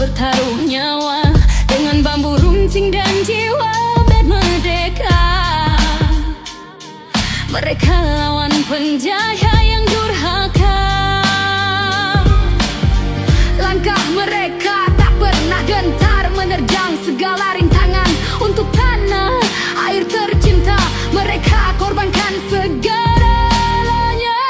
bertaruh nyawa dengan bambu runcing dan jiwa merdeka. Mereka lawan penjajah yang durhaka. Langkah mereka tak pernah gentar menerjang segala rintangan untuk tanah air tercinta. Mereka korbankan segalanya.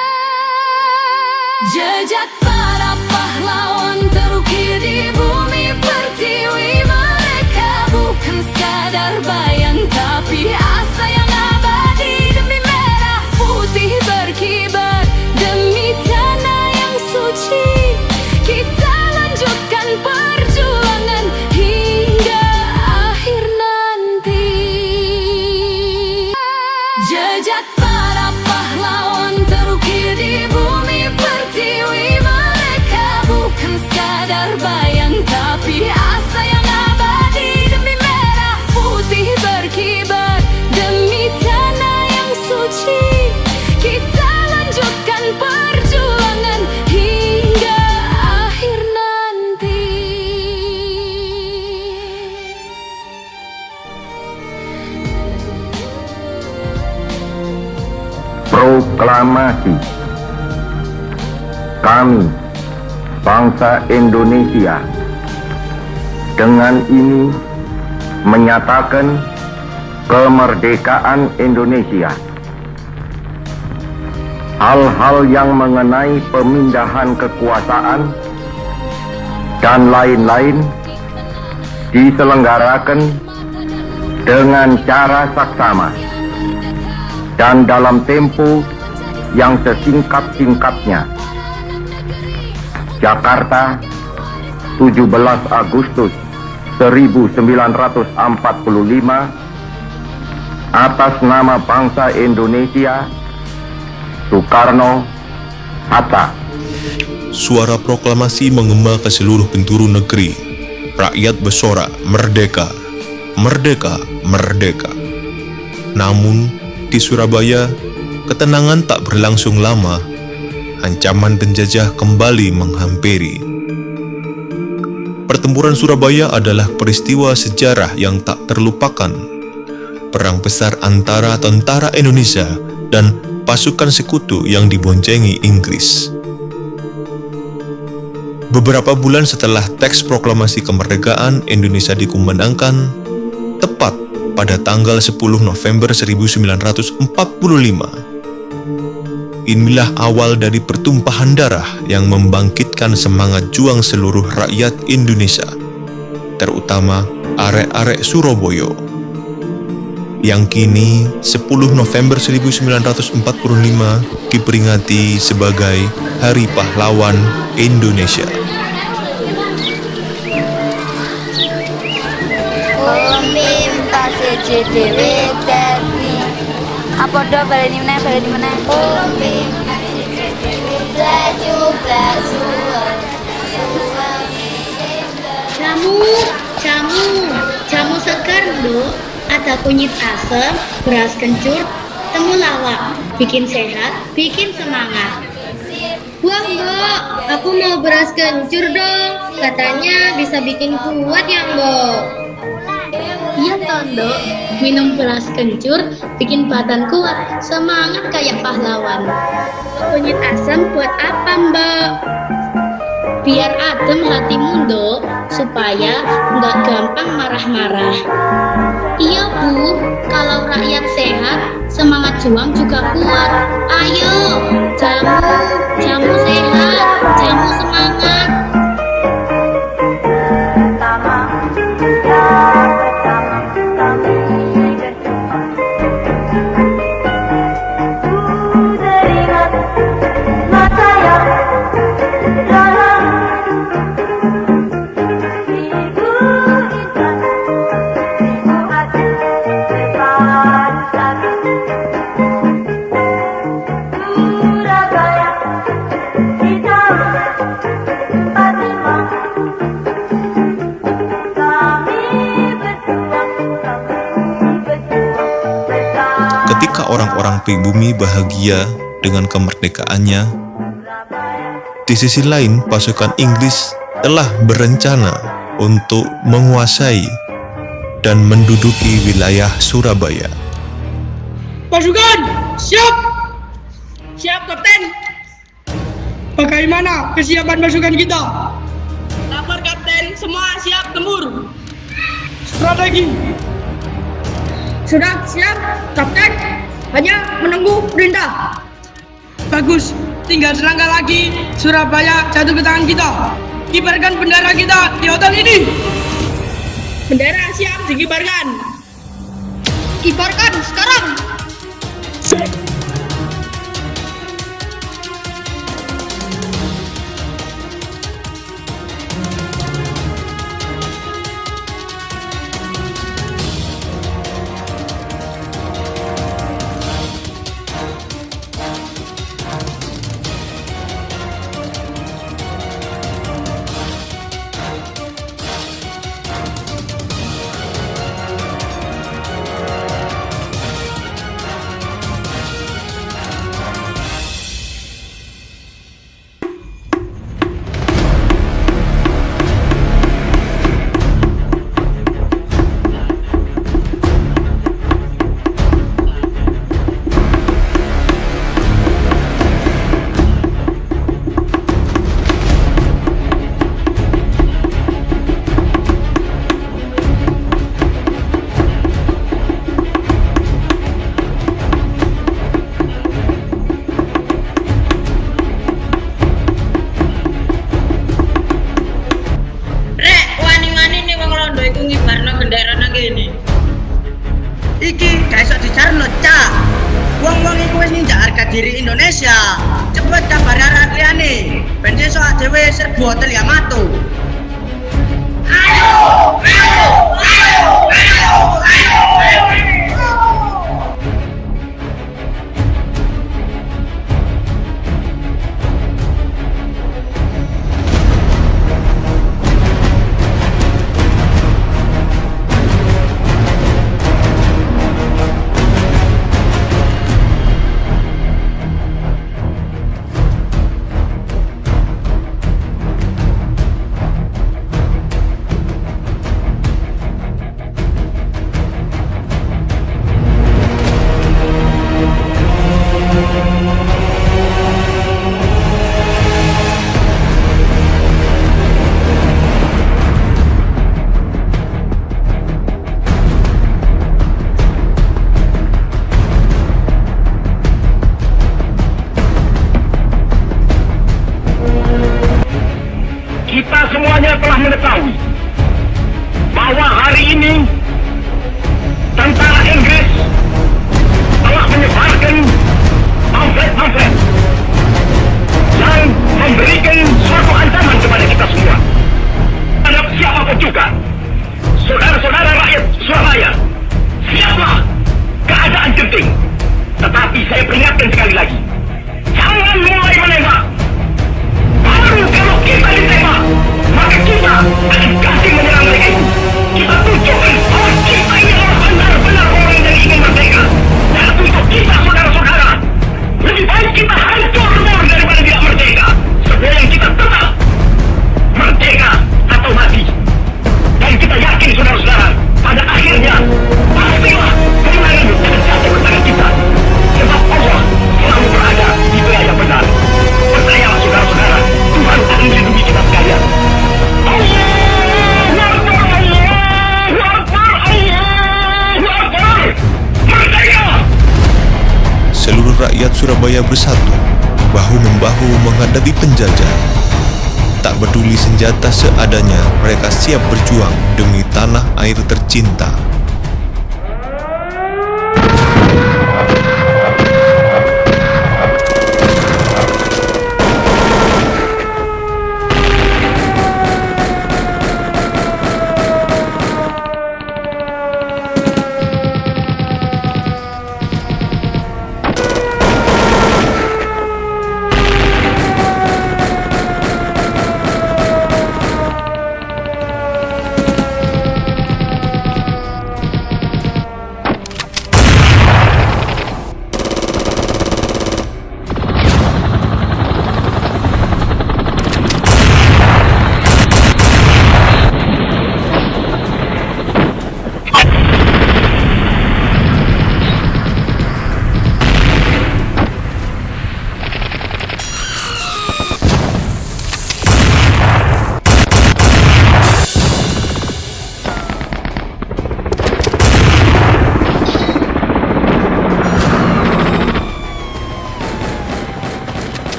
Jejak para pahlawan terukir di bumi pertiwi. Mereka bukan sekadar bayang, tapi asa yang abadi. Demi merah putih berkibar, demi tanah yang suci, kita lanjutkan perjuangan hingga akhir nanti. Jejak para pahlawan terukir di bumi pertiwi. Mereka bukan sekadar bayang, tapi asa yang abadi. Demi merah putih berkibar, demi tanah yang suci, kita lanjutkan perjuangan hingga akhir nanti. Proklamasi. Kami, bangsa Indonesia, dengan ini menyatakan kemerdekaan Indonesia. Hal-hal yang mengenai pemindahan kekuasaan dan lain-lain diselenggarakan dengan cara saksama dan dalam tempo yang sesingkat-singkatnya. Jakarta, 17 Agustus 1945, atas nama bangsa Indonesia, Soekarno Hatta. Suara proklamasi menggema ke seluruh penjuru negeri. Rakyat bersorak, merdeka, merdeka, merdeka. Namun, di Surabaya, ketenangan tak berlangsung lama. Ancaman penjajah kembali menghampiri. Pertempuran Surabaya adalah peristiwa sejarah yang tak terlupakan. Perang besar antara tentara Indonesia dan pasukan sekutu yang diboncengi Inggris. Beberapa bulan setelah teks proklamasi kemerdekaan Indonesia dikumandangkan, tepat pada tanggal 10 November 1945, inilah awal dari pertumpahan darah yang membangkitkan semangat juang seluruh rakyat Indonesia, terutama arek-arek Surabaya, yang kini 10 November 1945 diperingati sebagai Hari Pahlawan Indonesia. Minta CJDW dadi apa do baleni meneh jamu segar do, ada kunyit asam, beras kencur, temulawak, bikin sehat, bikin semangat. Wah Mbok, aku mau beras kencur dong, katanya bisa bikin kuat ya Mbok. Iya Tondo, minum beras kencur bikin badan kuat, semangat kayak pahlawan. Kunyit asam buat apa Mbak? Biar adem hatimu Dok, supaya nggak gampang marah-marah. Iya Bu, kalau rakyat sehat, semangat juang juga kuat. Ayo, jamu sehat, jamu semangat. Ketika orang-orang pribumi bahagia dengan kemerdekaannya, di sisi lain pasukan Inggris telah berencana untuk menguasai dan menduduki wilayah Surabaya. Pasukan, siap! Siap, Kapten! Bagaimana kesiapan pasukan kita? Lapor, Kapten. Semua siap tempur. Strategi. Sudah siap, Kapten. Hanya menunggu perintah. Bagus. Tinggal selangkah lagi, Surabaya jatuh ke tangan kita. Kibarkan bendera kita di hotel ini. Bendera siap dikibarkan. Kibarkan sekarang. Iki gak iso dijarno, Cak. Wong-wong iku wis ninjak harga diri Indonesia. Cepet kabari arek liyane. Ben iso dhewe serbu hotel Yamato. Ayo! Ayo! Ayo! Ayo! Ayo! Ayo! Kita semuanya telah mengetahui bahwa hari ini tentara Inggris telah menyebarkan pamflet-pamflet yang memberikan suatu ancaman kepada kita semua. Terhadap siapapun juga, saudara-saudara rakyat Surabaya, siaplah, keadaan genting. Tetapi saya peringatkan sekali lagi, jangan mulai menembak. Baru kalau kita ditembak, maka kita akan ganti menyerang mereka itu. Kita tunjukkan bahwa kita ini adalah benar-benar orang yang ingin merdeka. Dan untuk kita, saudara-saudara, lebih baik kita hancur lebur daripada tidak merdeka. Sebelum kita tetap merdeka atau mati. Dan kita yakin, saudara-saudara, pada akhirnya pastilah kemenangan akan jatuh ke tangan kita. Sebab Allah selalu berada di pihak yang benar. Percayalah, saudara-saudara, Tuhan akan melindungi kita sekalian. Allahu Akbar, Allahu Akbar, Allahu Akbar. Merdeka! Seluruh rakyat Surabaya bersatu, bahu-membahu menghadapi penjajah. Tak peduli senjata seadanya, mereka siap berjuang demi tanah air tercinta.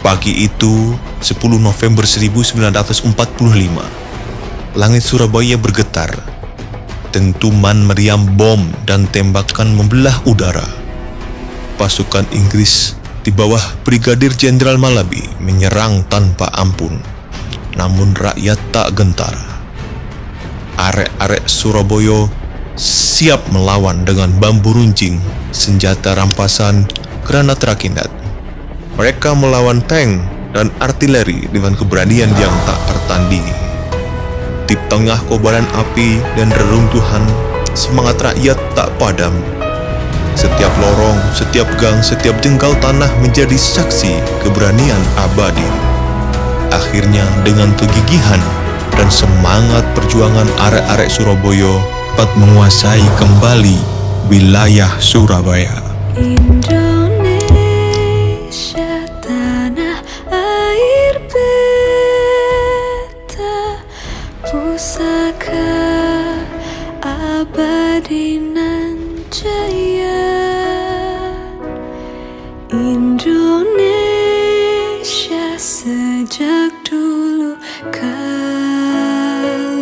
Pagi itu, 10 November 1945, langit Surabaya bergetar. Dentuman meriam bom dan tembakan membelah udara. Pasukan Inggris di bawah Brigadir Jenderal Malabi menyerang tanpa ampun. Namun rakyat tak gentar. Arek-arek Surabaya siap melawan dengan bambu runcing, senjata rampasan, granat rakinet. Mereka melawan tank dan artileri dengan keberanian yang tak tertandingi. Di tengah kobaran api dan reruntuhan, semangat rakyat tak padam. Setiap lorong, setiap gang, setiap jengkal tanah menjadi saksi keberanian abadi. Akhirnya dengan kegigihan dan semangat perjuangan arek-arek Surabaya dapat menguasai kembali wilayah Surabaya. Indonesia tanah air beta, pusaka abadi nan jaya. Indonesia sejak dulu kala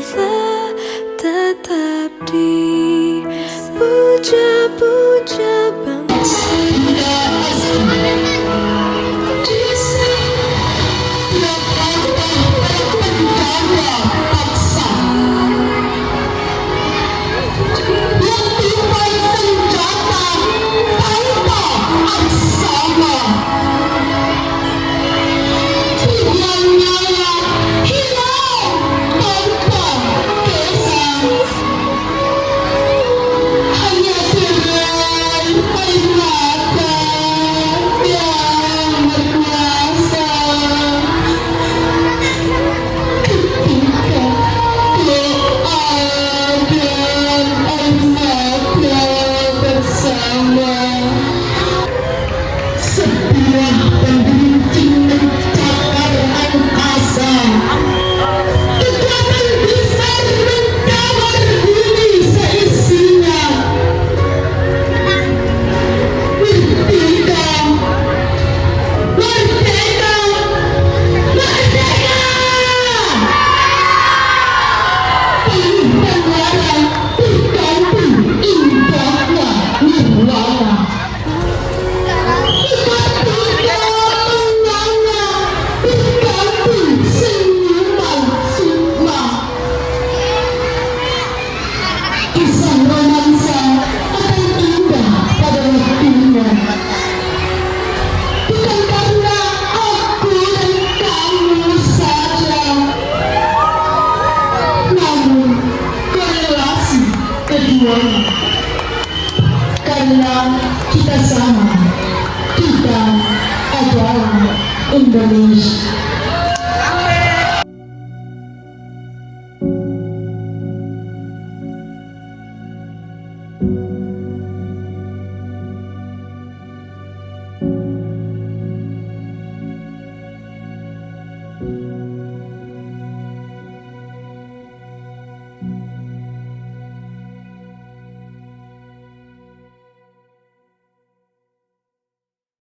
tetap dipuja-puja bangsa. Karena kita sama, kita adalah Indonesia. Thank you.